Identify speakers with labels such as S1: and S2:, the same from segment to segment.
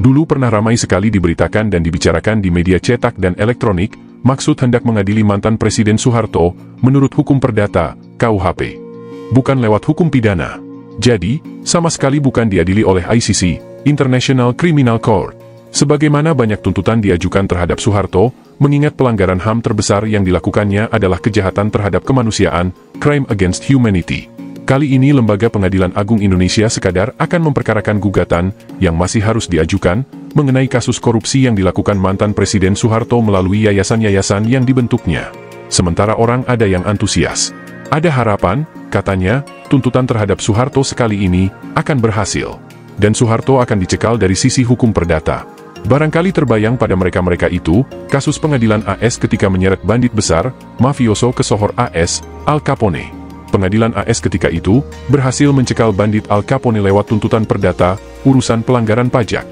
S1: Dulu pernah ramai sekali diberitakan dan dibicarakan di media cetak dan elektronik, maksud hendak mengadili mantan Presiden Soeharto, menurut hukum perdata, KUHP. Bukan lewat hukum pidana. Jadi, sama sekali bukan diadili oleh ICC, International Criminal Court. Sebagaimana banyak tuntutan diajukan terhadap Soeharto, mengingat pelanggaran HAM terbesar yang dilakukannya adalah kejahatan terhadap kemanusiaan, crime against humanity. Kali ini Lembaga Pengadilan Agung Indonesia sekadar akan memperkarakan gugatan yang masih harus diajukan mengenai kasus korupsi yang dilakukan mantan Presiden Soeharto melalui yayasan-yayasan yang dibentuknya. Sementara orang ada yang antusias. Ada harapan, katanya, tuntutan terhadap Soeharto sekali ini akan berhasil. Dan Soeharto akan dicekal dari sisi hukum perdata. Barangkali terbayang pada mereka-mereka itu, kasus pengadilan AS ketika menyeret bandit besar, mafioso kesohor AS, Al Capone. Pengadilan AS ketika itu berhasil mencekal bandit Al Capone lewat tuntutan perdata, urusan pelanggaran pajak.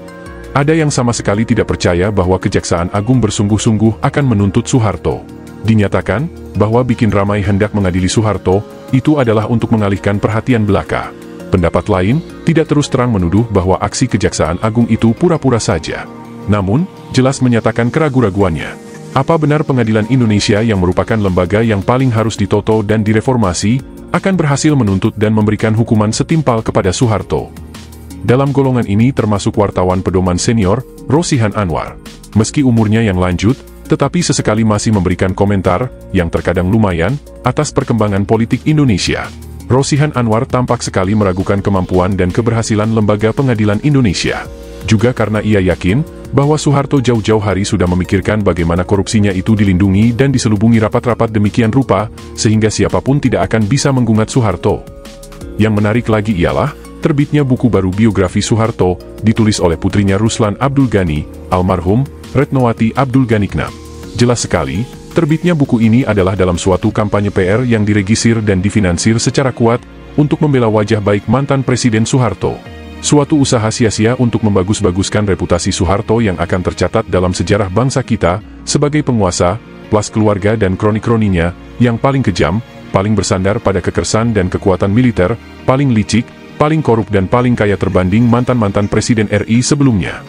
S1: Ada yang sama sekali tidak percaya bahwa Kejaksaan Agung bersungguh-sungguh akan menuntut Soeharto. Dinyatakan bahwa bikin ramai hendak mengadili Soeharto, itu adalah untuk mengalihkan perhatian belaka. Pendapat lain, tidak terus terang menuduh bahwa aksi Kejaksaan Agung itu pura-pura saja. Namun, jelas menyatakan keraguan-raguannya. Apa benar Pengadilan Indonesia yang merupakan lembaga yang paling harus ditoto dan direformasi, akan berhasil menuntut dan memberikan hukuman setimpal kepada Soeharto? Dalam golongan ini termasuk wartawan pedoman senior, Rosihan Anwar. Meski umurnya yang lanjut, tetapi sesekali masih memberikan komentar, yang terkadang lumayan, atas perkembangan politik Indonesia. Rosihan Anwar tampak sekali meragukan kemampuan dan keberhasilan Lembaga Pengadilan Indonesia. Juga karena ia yakin bahwa Soeharto jauh-jauh hari sudah memikirkan bagaimana korupsinya itu dilindungi dan diselubungi rapat-rapat demikian rupa, sehingga siapapun tidak akan bisa menggugat Soeharto. Yang menarik lagi ialah, terbitnya buku baru biografi Soeharto, ditulis oleh putrinya Ruslan Abdul Ghani, almarhum, Retnowati Abdul Ghaniknam. Jelas sekali, terbitnya buku ini adalah dalam suatu kampanye PR yang diregisir dan difinansir secara kuat, untuk membela wajah baik mantan Presiden Soeharto. Suatu usaha sia-sia untuk membagus-baguskan reputasi Soeharto yang akan tercatat dalam sejarah bangsa kita, sebagai penguasa, plus keluarga dan kroni-kroninya, yang paling kejam, paling bersandar pada kekersan dan kekuatan militer, paling licik, paling korup dan paling kaya terbanding mantan-mantan Presiden RI sebelumnya.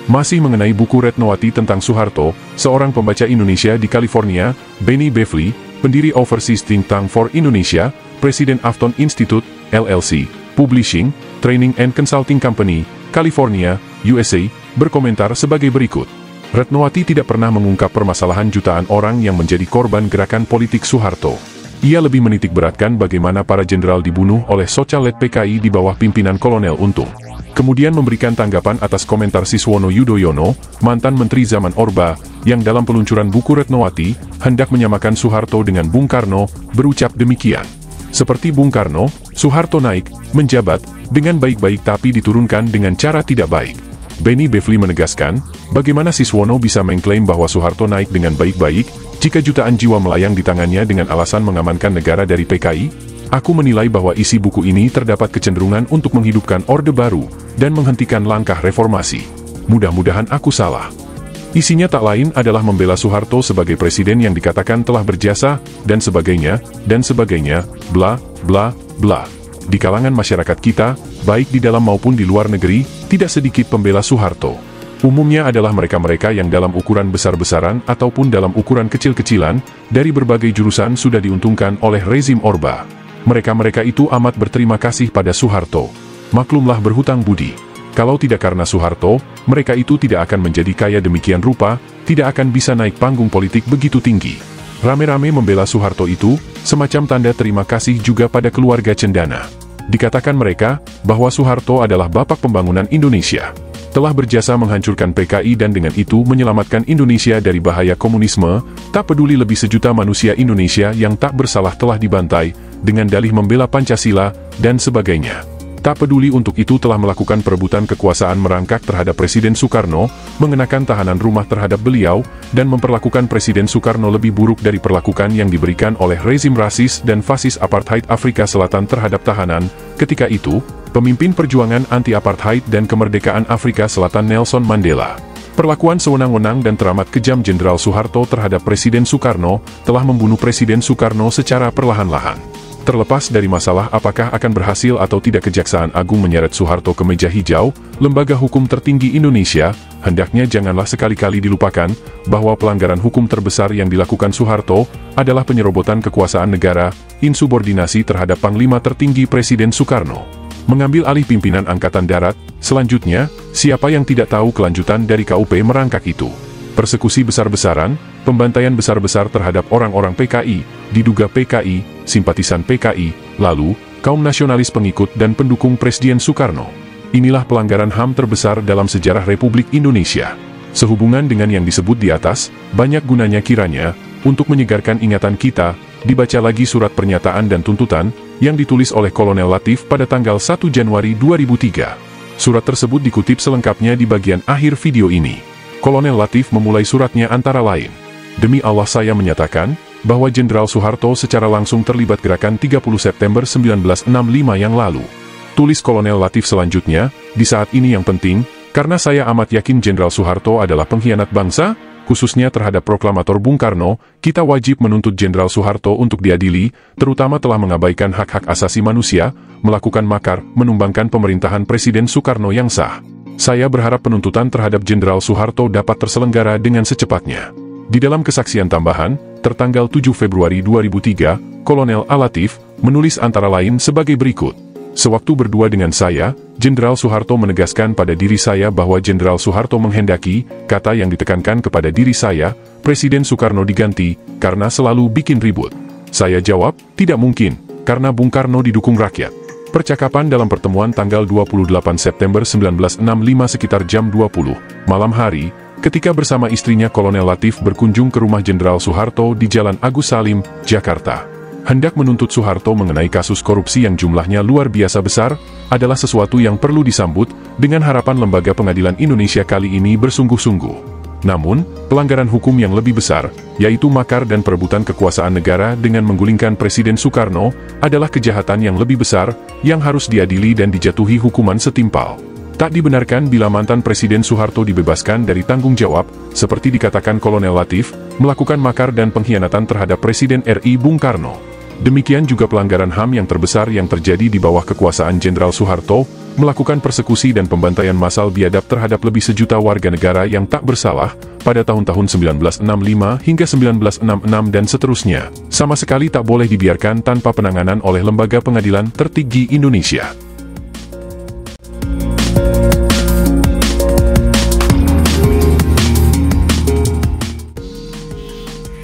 S1: Masih mengenai buku Retnowati tentang Soeharto, seorang pembaca Indonesia di California, Benny Bevely, pendiri Overseas Think Tank for Indonesia, Presiden Afton Institute, LLC, Publishing, Training and Consulting Company, California, USA, berkomentar sebagai berikut. Retnowati tidak pernah mengungkap permasalahan jutaan orang yang menjadi korban gerakan politik Soeharto. Ia lebih menitikberatkan bagaimana para jenderal dibunuh oleh Socalet PKI di bawah pimpinan Kolonel Untung. Kemudian memberikan tanggapan atas komentar Siswono Yudhoyono, mantan Menteri zaman Orba, yang dalam peluncuran buku Retnowati, hendak menyamakan Soeharto dengan Bung Karno, berucap demikian. Seperti Bung Karno, Soeharto naik, menjabat, dengan baik-baik tapi diturunkan dengan cara tidak baik. Benny Bevely menegaskan, bagaimana Siswono bisa mengklaim bahwa Soeharto naik dengan baik-baik, jika jutaan jiwa melayang di tangannya dengan alasan mengamankan negara dari PKI? Aku menilai bahwa isi buku ini terdapat kecenderungan untuk menghidupkan Orde Baru, dan menghentikan langkah reformasi. Mudah-mudahan aku salah. Isinya tak lain adalah membela Soeharto sebagai presiden yang dikatakan telah berjasa, dan sebagainya, bla, bla, bla. Di kalangan masyarakat kita, baik di dalam maupun di luar negeri, tidak sedikit pembela Soeharto. Umumnya adalah mereka-mereka yang dalam ukuran besar-besaran ataupun dalam ukuran kecil-kecilan, dari berbagai jurusan sudah diuntungkan oleh rezim Orba. Mereka-mereka itu amat berterima kasih pada Soeharto. Maklumlah berhutang budi. Kalau tidak karena Soeharto, mereka itu tidak akan menjadi kaya demikian rupa, tidak akan bisa naik panggung politik begitu tinggi. Rame-rame membela Soeharto itu, semacam tanda terima kasih juga pada keluarga cendana. Dikatakan mereka, bahwa Soeharto adalah bapak pembangunan Indonesia. Telah berjasa menghancurkan PKI dan dengan itu menyelamatkan Indonesia dari bahaya komunisme, tak peduli lebih sejuta manusia Indonesia yang tak bersalah telah dibantai, dengan dalih membela Pancasila, dan sebagainya. Tak peduli untuk itu telah melakukan perebutan kekuasaan merangkak terhadap Presiden Soekarno, mengenakan tahanan rumah terhadap beliau, dan memperlakukan Presiden Soekarno lebih buruk dari perlakukan yang diberikan oleh rezim rasis dan fasis apartheid Afrika Selatan terhadap tahanan. Ketika itu, pemimpin perjuangan anti-apartheid dan kemerdekaan Afrika Selatan Nelson Mandela. Perlakuan sewenang-wenang dan teramat kejam Jenderal Soeharto terhadap Presiden Soekarno, telah membunuh Presiden Soekarno secara perlahan-lahan. Terlepas dari masalah apakah akan berhasil atau tidak Kejaksaan Agung menyeret Soeharto ke meja hijau, lembaga hukum tertinggi Indonesia, hendaknya janganlah sekali-kali dilupakan bahwa pelanggaran hukum terbesar yang dilakukan Soeharto adalah penyerobotan kekuasaan negara, insubordinasi terhadap Panglima tertinggi Presiden Soekarno. Mengambil alih pimpinan Angkatan Darat, selanjutnya, siapa yang tidak tahu kelanjutan dari KUP merangkak itu? Persekusi besar-besaran, pembantaian besar-besar terhadap orang-orang PKI, diduga PKI, simpatisan PKI, lalu, kaum nasionalis pengikut dan pendukung Presiden Soekarno. Inilah pelanggaran HAM terbesar dalam sejarah Republik Indonesia. Sehubungan dengan yang disebut di atas, banyak gunanya kiranya, untuk menyegarkan ingatan kita, dibaca lagi surat pernyataan dan tuntutan, yang ditulis oleh Kolonel Latif pada tanggal 1 Januari 2003. Surat tersebut dikutip selengkapnya di bagian akhir video ini. Kolonel Latif memulai suratnya antara lain. Demi Allah saya menyatakan, bahwa Jenderal Soeharto secara langsung terlibat gerakan 30 September 1965 yang lalu. Tulis Kolonel Latif selanjutnya, di saat ini yang penting, karena saya amat yakin Jenderal Soeharto adalah pengkhianat bangsa, khususnya terhadap proklamator Bung Karno, kita wajib menuntut Jenderal Soeharto untuk diadili, terutama telah mengabaikan hak-hak asasi manusia, melakukan makar, menumbangkan pemerintahan Presiden Soekarno yang sah. Saya berharap penuntutan terhadap Jenderal Soeharto dapat terselenggara dengan secepatnya. Di dalam kesaksian tambahan, tertanggal 7 Februari 2003, Kolonel Alatif menulis antara lain sebagai berikut. Sewaktu berdua dengan saya, Jenderal Soeharto menegaskan pada diri saya bahwa Jenderal Soeharto menghendaki, kata yang ditekankan kepada diri saya, Presiden Soekarno diganti, karena selalu bikin ribut. Saya jawab, tidak mungkin, karena Bung Karno didukung rakyat. Percakapan dalam pertemuan tanggal 28 September 1965 sekitar jam 20 malam hari, ketika bersama istrinya Kolonel Latif berkunjung ke rumah Jenderal Soeharto di Jalan Agus Salim, Jakarta. Hendak menuntut Soeharto mengenai kasus korupsi yang jumlahnya luar biasa besar, adalah sesuatu yang perlu disambut, dengan harapan lembaga pengadilan Indonesia kali ini bersungguh-sungguh. Namun, pelanggaran hukum yang lebih besar, yaitu makar dan perebutan kekuasaan negara dengan menggulingkan Presiden Soekarno, adalah kejahatan yang lebih besar, yang harus diadili dan dijatuhi hukuman setimpal. Tak dibenarkan bila mantan Presiden Soeharto dibebaskan dari tanggung jawab, seperti dikatakan Kolonel Latif, melakukan makar dan pengkhianatan terhadap Presiden RI Bung Karno. Demikian juga pelanggaran HAM yang terbesar yang terjadi di bawah kekuasaan Jenderal Soeharto, melakukan persekusi dan pembantaian massal biadab terhadap lebih sejuta warga negara yang tak bersalah, pada tahun-tahun 1965 hingga 1966 dan seterusnya, sama sekali tak boleh dibiarkan tanpa penanganan oleh lembaga pengadilan tertinggi Indonesia.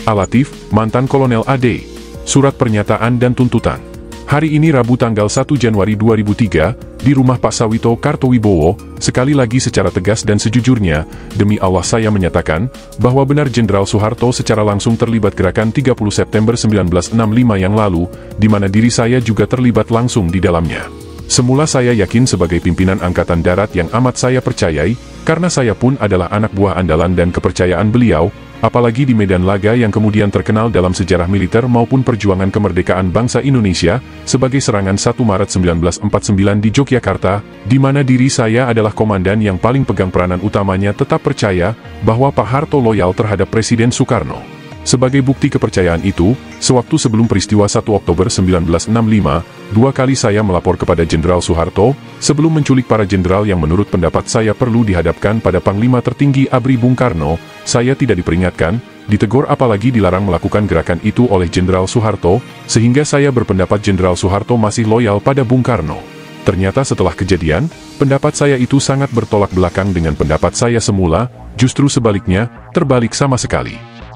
S1: Alatif, mantan Kolonel AD. Surat pernyataan dan tuntutan. Hari ini Rabu tanggal 1 Januari 2003, di rumah Pak Sawito Kartowibowo, sekali lagi secara tegas dan sejujurnya, demi Allah saya menyatakan, bahwa benar Jenderal Soeharto secara langsung terlibat gerakan 30 September 1965 yang lalu, di mana diri saya juga terlibat langsung di dalamnya. Semula saya yakin sebagai pimpinan Angkatan Darat yang amat saya percayai, karena saya pun adalah anak buah andalan dan kepercayaan beliau, apalagi di medan laga yang kemudian terkenal dalam sejarah militer maupun perjuangan kemerdekaan bangsa Indonesia, sebagai serangan 1 Maret 1949 di Yogyakarta, di mana diri saya adalah komandan yang paling pegang peranan utamanya tetap percaya, bahwa Pak Harto loyal terhadap Presiden Soekarno. Sebagai bukti kepercayaan itu, sewaktu sebelum peristiwa 1 Oktober 1965, 2 kali saya melapor kepada Jenderal Soeharto, sebelum menculik para jenderal yang menurut pendapat saya perlu dihadapkan pada Panglima tertinggi ABRI Bung Karno, saya tidak diperingatkan, ditegur apalagi dilarang melakukan gerakan itu oleh Jenderal Soeharto, sehingga saya berpendapat Jenderal Soeharto masih loyal pada Bung Karno. Ternyata setelah kejadian, pendapat saya itu sangat bertolak belakang dengan pendapat saya semula, justru sebaliknya, terbalik sama sekali.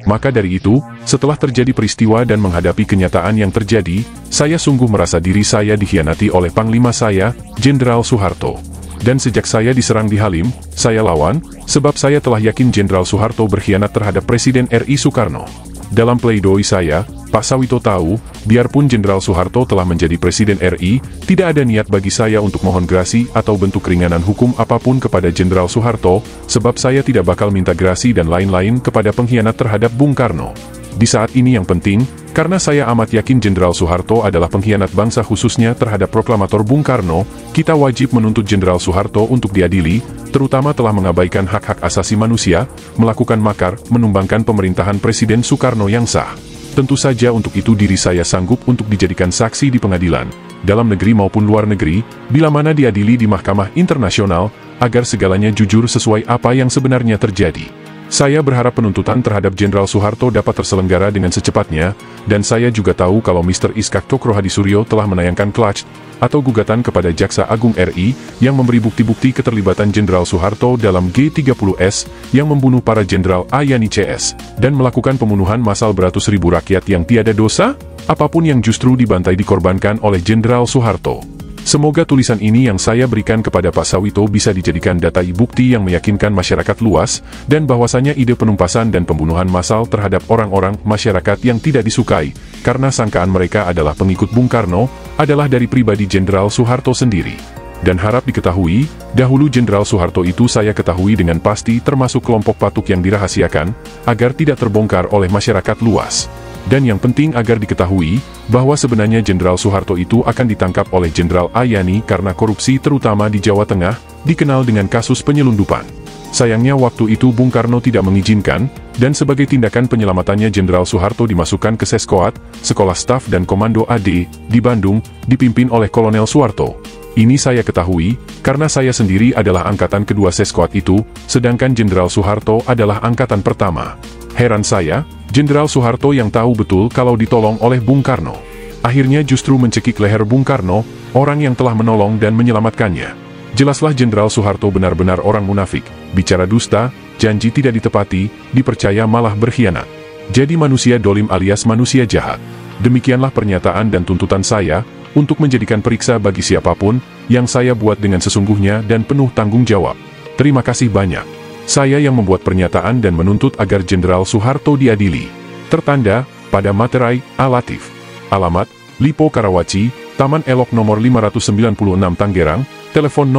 S1: Maka dari itu, setelah terjadi peristiwa dan menghadapi kenyataan yang terjadi, saya sungguh merasa diri saya dikhianati oleh Panglima saya, Jenderal Soeharto. Dan sejak saya diserang di Halim, saya lawan, sebab saya telah yakin Jenderal Soeharto berkhianat terhadap Presiden RI Soekarno. Dalam pledoi saya, Pak Sawito tahu, biarpun Jenderal Soeharto telah menjadi Presiden RI, tidak ada niat bagi saya untuk mohon grasi atau bentuk keringanan hukum apapun kepada Jenderal Soeharto, sebab saya tidak bakal minta grasi dan lain-lain kepada pengkhianat terhadap Bung Karno. Di saat ini yang penting, karena saya amat yakin Jenderal Soeharto adalah pengkhianat bangsa khususnya terhadap proklamator Bung Karno, kita wajib menuntut Jenderal Soeharto untuk diadili, terutama telah mengabaikan hak-hak asasi manusia, melakukan makar, menumbangkan pemerintahan Presiden Soekarno yang sah. Tentu saja untuk itu diri saya sanggup untuk dijadikan saksi di pengadilan, dalam negeri maupun luar negeri, bila mana diadili di mahkamah internasional, agar segalanya jujur sesuai apa yang sebenarnya terjadi. Saya berharap penuntutan terhadap Jenderal Soeharto dapat terselenggara dengan secepatnya, dan saya juga tahu kalau Mr. Iskak Cokro Hadisuryo telah menayangkan clutch atau gugatan kepada Jaksa Agung RI yang memberi bukti-bukti keterlibatan Jenderal Soeharto dalam G30S yang membunuh para Jenderal Ayani CS dan melakukan pembunuhan massal beratus ribu rakyat yang tiada dosa, apapun yang justru dibantai dikorbankan oleh Jenderal Soeharto. Semoga tulisan ini yang saya berikan kepada Pak Sawito bisa dijadikan data bukti yang meyakinkan masyarakat luas, dan bahwasanya ide penumpasan dan pembunuhan massal terhadap orang-orang masyarakat yang tidak disukai, karena sangkaan mereka adalah pengikut Bung Karno, adalah dari pribadi Jenderal Soeharto sendiri. Dan harap diketahui, dahulu Jenderal Soeharto itu saya ketahui dengan pasti termasuk kelompok patuk yang dirahasiakan, agar tidak terbongkar oleh masyarakat luas. Dan yang penting agar diketahui, bahwa sebenarnya Jenderal Soeharto itu akan ditangkap oleh Jenderal Ayani karena korupsi terutama di Jawa Tengah, dikenal dengan kasus penyelundupan. Sayangnya waktu itu Bung Karno tidak mengizinkan, dan sebagai tindakan penyelamatannya Jenderal Soeharto dimasukkan ke Seskoat, Sekolah Staf dan Komando AD, di Bandung, dipimpin oleh Kolonel Soeharto. Ini saya ketahui, karena saya sendiri adalah angkatan kedua Seskoat itu, sedangkan Jenderal Soeharto adalah angkatan pertama. Heran saya, Jenderal Soeharto yang tahu betul kalau ditolong oleh Bung Karno, akhirnya justru mencekik leher Bung Karno, orang yang telah menolong dan menyelamatkannya. Jelaslah Jenderal Soeharto benar-benar orang munafik, bicara dusta, janji tidak ditepati, dipercaya malah berkhianat. Jadi manusia dolim alias manusia jahat. Demikianlah pernyataan dan tuntutan saya, untuk menjadikan periksa bagi siapapun, yang saya buat dengan sesungguhnya dan penuh tanggung jawab. Terima kasih banyak. Saya yang membuat pernyataan dan menuntut agar Jenderal Soeharto diadili. Tertanda, pada materai, A. Latif. Alamat, Lipo Karawaci, Taman Elok nomor 596 Tanggerang, telepon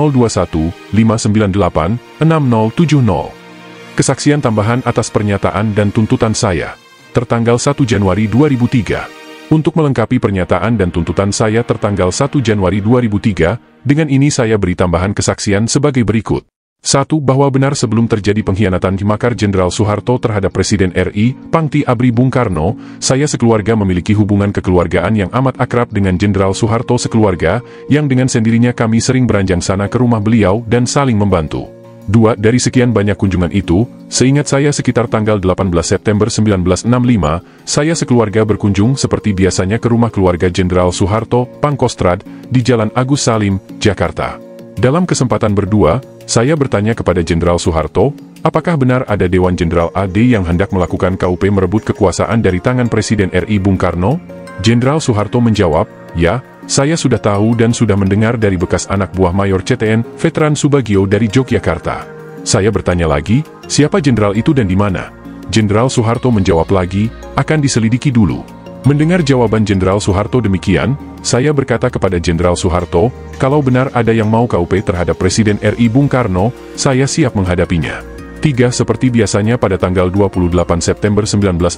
S1: 021-598-6070. Kesaksian tambahan atas pernyataan dan tuntutan saya. Tertanggal 1 Januari 2003. Untuk melengkapi pernyataan dan tuntutan saya tertanggal 1 Januari 2003, dengan ini saya beri tambahan kesaksian sebagai berikut. 1. Bahwa benar sebelum terjadi pengkhianatan makar Jenderal Soeharto terhadap Presiden RI, Pangti Abri Bung Karno, saya sekeluarga memiliki hubungan kekeluargaan yang amat akrab dengan Jenderal Soeharto sekeluarga, yang dengan sendirinya kami sering beranjang sana ke rumah beliau dan saling membantu. 2. Dari sekian banyak kunjungan itu, seingat saya sekitar tanggal 18 September 1965, saya sekeluarga berkunjung seperti biasanya ke rumah keluarga Jenderal Soeharto, Pangkostrad, di Jalan Agus Salim, Jakarta. Dalam kesempatan berdua, saya bertanya kepada Jenderal Soeharto, apakah benar ada Dewan Jenderal AD yang hendak melakukan KUP merebut kekuasaan dari tangan Presiden RI Bung Karno? Jenderal Soeharto menjawab, ya, saya sudah tahu dan sudah mendengar dari bekas anak buah Mayor CTN, Veteran Subagio dari Yogyakarta. Saya bertanya lagi, siapa jenderal itu dan di mana? Jenderal Soeharto menjawab lagi, akan diselidiki dulu. Mendengar jawaban Jenderal Soeharto demikian, saya berkata kepada Jenderal Soeharto, kalau benar ada yang mau KUP terhadap Presiden RI Bung Karno, saya siap menghadapinya. 3. Seperti biasanya pada tanggal 28 September 1965,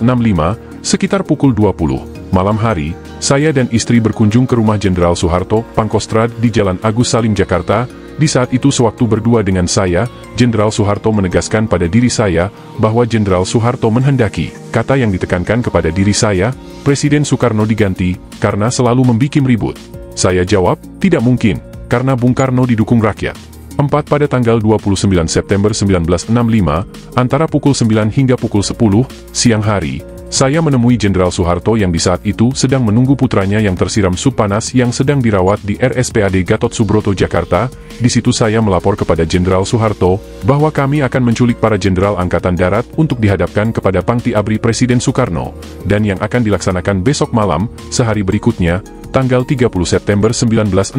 S1: sekitar pukul 20 malam hari, saya dan istri berkunjung ke rumah Jenderal Soeharto, Pangkostrad di Jalan Agus Salim, Jakarta. Di saat itu sewaktu berdua dengan saya, Jenderal Soeharto menegaskan pada diri saya, bahwa Jenderal Soeharto menghendaki, kata yang ditekankan kepada diri saya, Presiden Soekarno diganti, karena selalu membikin ribut. Saya jawab, tidak mungkin, karena Bung Karno didukung rakyat. 4. Pada tanggal 29 September 1965, antara pukul 9 hingga pukul 10, siang hari, saya menemui Jenderal Soeharto yang di saat itu sedang menunggu putranya yang tersiram sup panas yang sedang dirawat di RSPAD Gatot Subroto, Jakarta. Di situ saya melapor kepada Jenderal Soeharto, bahwa kami akan menculik para Jenderal Angkatan Darat untuk dihadapkan kepada Pangti Abri Presiden Soekarno, dan yang akan dilaksanakan besok malam, sehari berikutnya, tanggal 30 September 1965.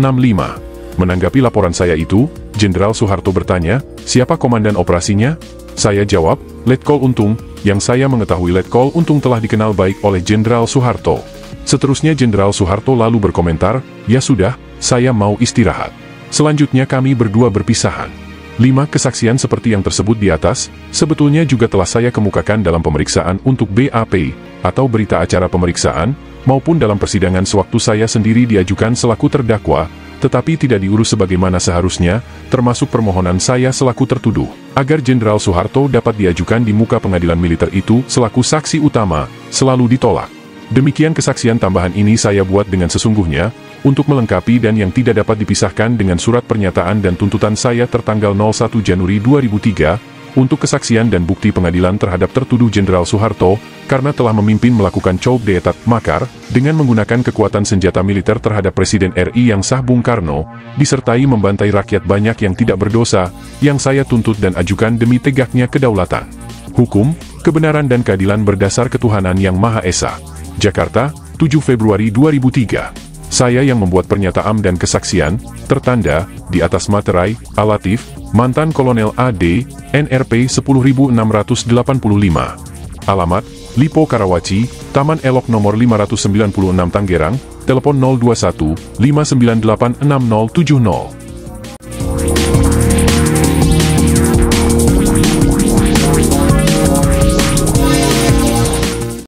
S1: Menanggapi laporan saya itu, Jenderal Soeharto bertanya, siapa komandan operasinya? Saya jawab, Letkol Untung, yang saya mengetahui Letkol Untung telah dikenal baik oleh Jenderal Soeharto. Seterusnya Jenderal Soeharto lalu berkomentar, ya sudah, saya mau istirahat. Selanjutnya kami berdua berpisahan. 5. Kesaksian seperti yang tersebut di atas, sebetulnya juga telah saya kemukakan dalam pemeriksaan untuk BAP, atau berita acara pemeriksaan, maupun dalam persidangan sewaktu saya sendiri diajukan selaku terdakwa, tetapi tidak diurus sebagaimana seharusnya, termasuk permohonan saya selaku tertuduh, agar Jenderal Soeharto dapat diajukan di muka pengadilan militer itu selaku saksi utama, selalu ditolak. Demikian kesaksian tambahan ini saya buat dengan sesungguhnya, untuk melengkapi dan yang tidak dapat dipisahkan dengan surat pernyataan dan tuntutan saya tertanggal 01 Januari 2003, untuk kesaksian dan bukti pengadilan terhadap tertuduh Jenderal Soeharto, karena telah memimpin melakukan cob deetat makar, dengan menggunakan kekuatan senjata militer terhadap Presiden RI yang sah Bung Karno, disertai membantai rakyat banyak yang tidak berdosa, yang saya tuntut dan ajukan demi tegaknya kedaulatan, hukum, kebenaran dan keadilan berdasar ketuhanan yang Maha Esa. Jakarta, 7 Februari 2003. Saya yang membuat pernyataan dan kesaksian, tertanda, di atas materai, Alatif, mantan Kolonel AD, NRP 10685. Alamat, Lipo Karawaci, Taman Elok nomor 596 Tanggerang, telepon 021 598 6070.